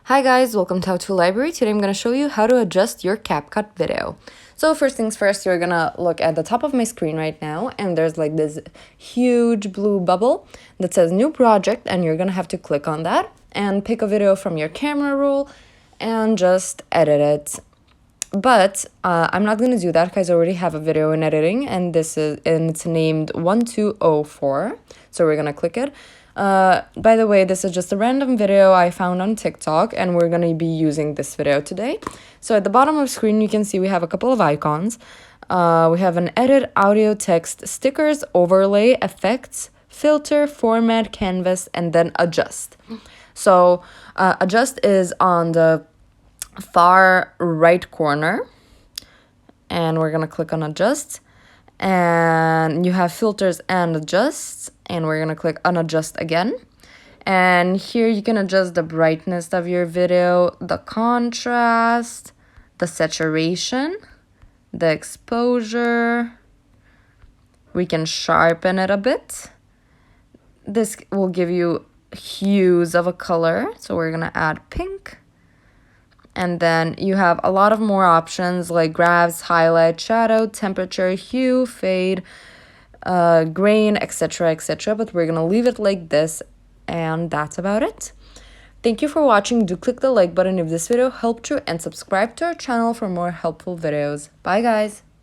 Hi guys, welcome to How To Library. Today I'm going to show you how to adjust your CapCut video. So first things first, you're going to look at the top of my screen right now, and there's like this huge blue bubble that says new project, and you're going to have to click on that and pick a video from your camera roll and just edit it. But I'm not going to do that because I already have a video in editing, and it's named 1204. So we're going to click it. By the way, this is just a random video I found on TikTok, and we're going to be using this video today. So at the bottom of the screen, you can see we have a couple of icons. We have an edit, audio, text, stickers, overlay, effects, filter, format, canvas, and then adjust. So adjust is on the far right corner, and we're going to click on adjust. And you have filters and adjusts, and we're going to click on adjust again. And here you can adjust the brightness of your video, the contrast, the saturation, the exposure. We can sharpen it a bit. This will give you hues of a color, so we're going to add pink. And then you have a lot of more options like grabs, highlight, shadow, temperature, hue, fade, grain, etc., etc. But we're going to leave it like this, and that's about it. Thank you for watching. Do click the like button if this video helped you, and subscribe to our channel for more helpful videos. Bye, guys.